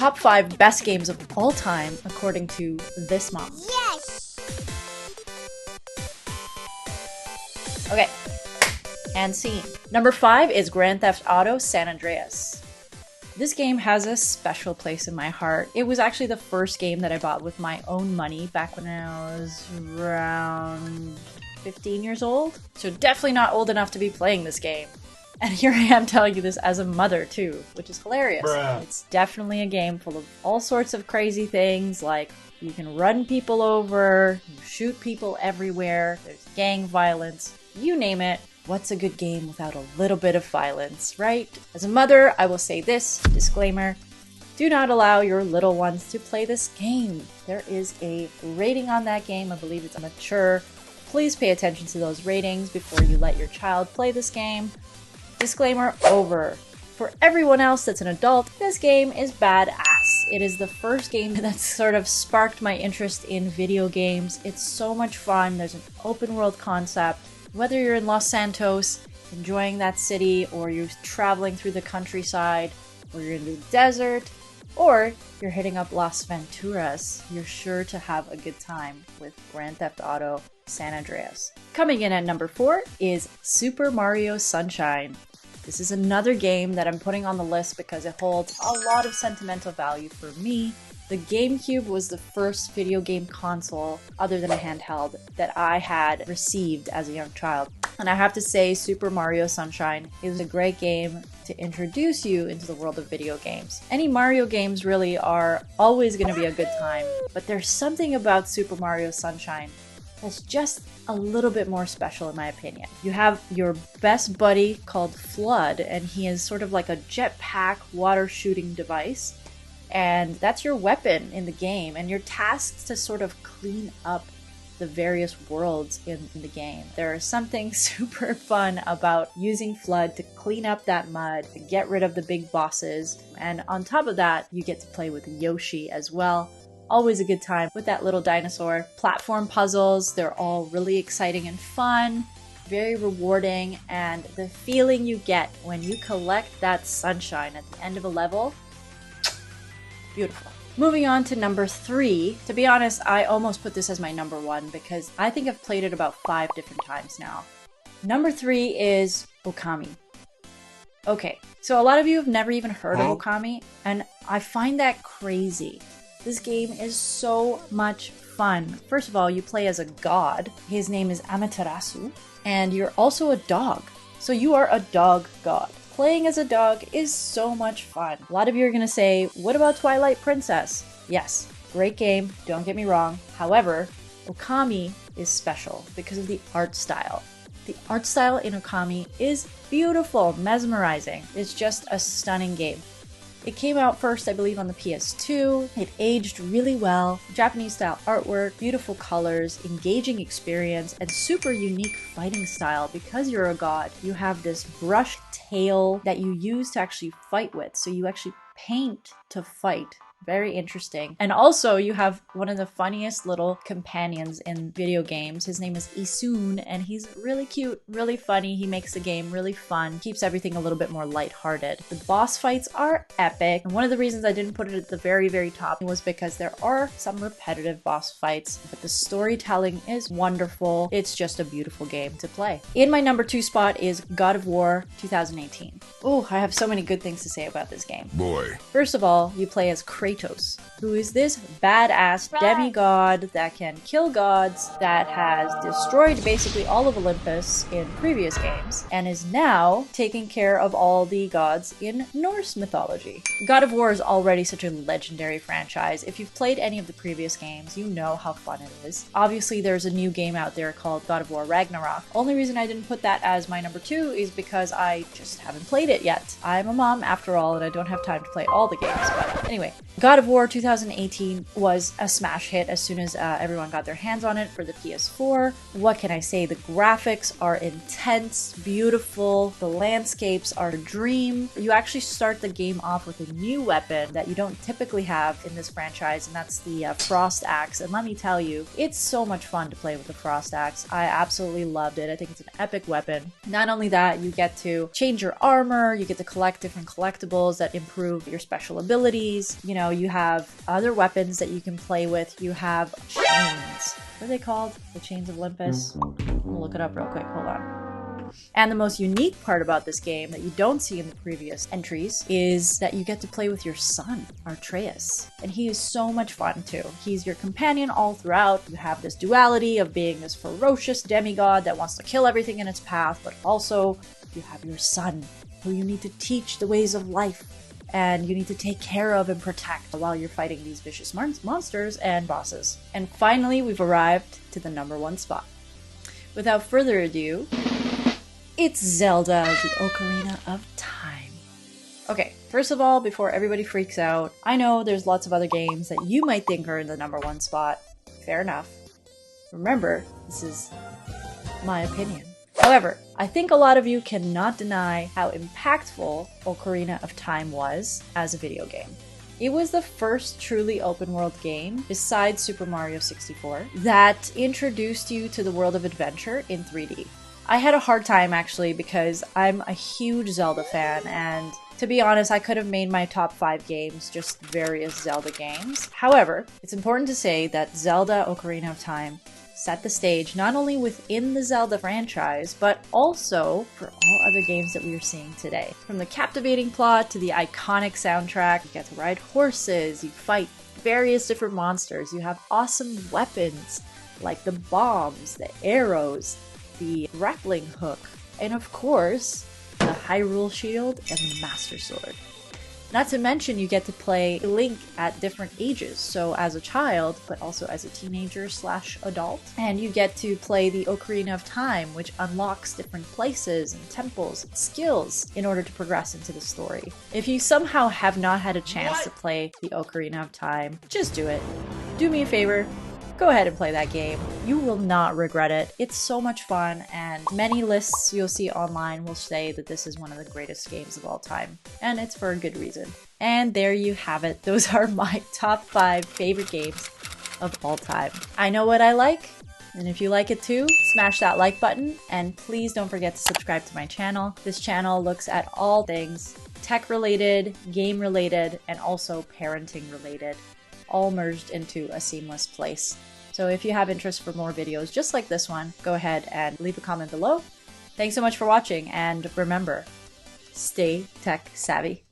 top 5 best games of all time according to this mom. Yes! Okay, and scene. Number 5 is Grand Theft Auto San Andreas. This game has a special place in my heart. It was actually the first game that I bought with my own money back when I was around 15 years old. So definitely not old enough to be playing this game. And here I am telling you this as a mother too, which is hilarious. Bruh. It's definitely a game full of all sorts of crazy things, like you can run people over, you shoot people everywhere, there's gang violence, you name it. What's a good game without a little bit of violence, right? As a mother, I will say this, disclaimer, do not allow your little ones to play this game. There is a rating on that game, I believe it's mature. Please pay attention to those ratings before you let your child play this game. Disclaimer over. For everyone else that's an adult, this game is badass. It is the first game that sort of sparked my interest in video games. It's so much fun. There's an open world concept. Whether you're in Los Santos, enjoying that city, or you're traveling through the countryside, or you're in the desert, or you're hitting up Las Venturas, you're sure to have a good time with Grand Theft Auto San Andreas. Coming in at number 4 is Super Mario Sunshine. This is another game that I'm putting on the list because it holds a lot of sentimental value for me. The GameCube was the first video game console, other than a handheld, that I had received as a young child. And I have to say, Super Mario Sunshine is a great game to introduce you into the world of video games. Any Mario games really are always going to be a good time, but there's something about Super Mario Sunshine that's just a little bit more special in my opinion. You have your best buddy called Flood, and he is sort of like a jetpack water shooting device. And that's your weapon in the game, and you're tasked to sort of clean up the various worlds in the game. There is something super fun about using Flood to clean up that mud, to get rid of the big bosses, and on top of that, you get to play with Yoshi as well. Always a good time with that little dinosaur. Platform puzzles, they're all really exciting and fun, very rewarding, and the feeling you get when you collect that sunshine at the end of a level, beautiful. Moving on to number 3. To be honest, I almost put this as my number 1 because I think I've played it about 5 different times now. Number 3 is Okami. Okay, so a lot of you have never even heard of Okami, and I find that crazy. This game is so much fun. First of all, you play as a god. His name is Amaterasu, and you're also a dog. So you are a dog god. Playing as a dog is so much fun. A lot of you are going to say, what about Twilight Princess? Yes, great game, don't get me wrong. However, Okami is special because of the art style. The art style in Okami is beautiful, mesmerizing. It's just a stunning game. It came out first, I believe, on the PS2. It aged really well. Japanese style artwork, beautiful colors, engaging experience, and super unique fighting style. Because you're a god, you have this brushed tail that you use to actually fight with. So you actually paint to fight. Very interesting. And also you have one of the funniest little companions in video games. His name is Isun, and he's really cute, really funny. He makes the game really fun, keeps everything a little bit more lighthearted. The boss fights are epic. And one of the reasons I didn't put it at the very, very top was because there are some repetitive boss fights, but the storytelling is wonderful. It's just a beautiful game to play. In my number 2 spot is God of War 2018. Oh, I have so many good things to say about this game. Boy. First of all, you play as Kratos, who is this badass demigod that can kill gods, that has destroyed basically all of Olympus in previous games, and is now taking care of all the gods in Norse mythology. God of War is already such a legendary franchise. If you've played any of the previous games, you know how fun it is. Obviously, there's a new game out there called God of War Ragnarok. Only reason I didn't put that as my number 2 is because I just haven't played it yet. I'm a mom after all, and I don't have time to play all the games, but anyway. God of War 2018 was a smash hit as soon as everyone got their hands on it for the PS4. What can I say? The graphics are intense, beautiful, the landscapes are a dream. You actually start the game off with a new weapon that you don't typically have in this franchise, and that's the Frost Axe. And let me tell you, it's so much fun to play with the Frost Axe. I absolutely loved it. I think it's an epic weapon. Not only that, you get to change your armor, you get to collect different collectibles that improve your special abilities. abilities. You know, you have other weapons that you can play with. You have chains. What are they called? The Chains of Olympus? We'll look it up real quick. Hold on. And the most unique part about this game that you don't see in the previous entries is that you get to play with your son, Atreus. And he is so much fun too. He's your companion all throughout. You have this duality of being this ferocious demigod that wants to kill everything in its path, but also you have your son, who you need to teach the ways of life and you need to take care of and protect while you're fighting these vicious monsters and bosses. And finally, we've arrived to the #1 spot. Without further ado, it's Zelda, the Ocarina of Time. Okay, first of all, before everybody freaks out, I know there's lots of other games that you might think are in the #1 spot. Fair enough. Remember, this is my opinion. However, I think a lot of you cannot deny how impactful Ocarina of Time was as a video game. It was the first truly open-world game, besides Super Mario 64, that introduced you to the world of adventure in 3D. I had a hard time actually because I'm a huge Zelda fan, and to be honest, I could have made my top 5 games just various Zelda games. However, it's important to say that Zelda Ocarina of Time set the stage not only within the Zelda franchise, but also for all other games that we are seeing today. From the captivating plot to the iconic soundtrack, you get to ride horses, you fight various different monsters, you have awesome weapons like the bombs, the arrows, the grappling hook, and of course, the Hyrule Shield and the Master Sword. Not to mention you get to play Link at different ages, so as a child, but also as a teenager/adult. And you get to play the Ocarina of Time, which unlocks different places and temples and skills in order to progress into the story. If you somehow have not had a chance to play the Ocarina of Time, just do it. Do me a favor. Go ahead and play that game. You will not regret it. It's so much fun, and many lists you'll see online will say that this is one of the greatest games of all time. And it's for a good reason. And there you have it. Those are my top 5 favorite games of all time. I know what I like, and if you like it too, smash that like button, and please don't forget to subscribe to my channel. This channel looks at all things tech-related, game-related, and also parenting-related, all merged into a seamless place. So if you have interest for more videos just like this one, go ahead and leave a comment below. Thanks so much for watching, and remember, stay tech savvy.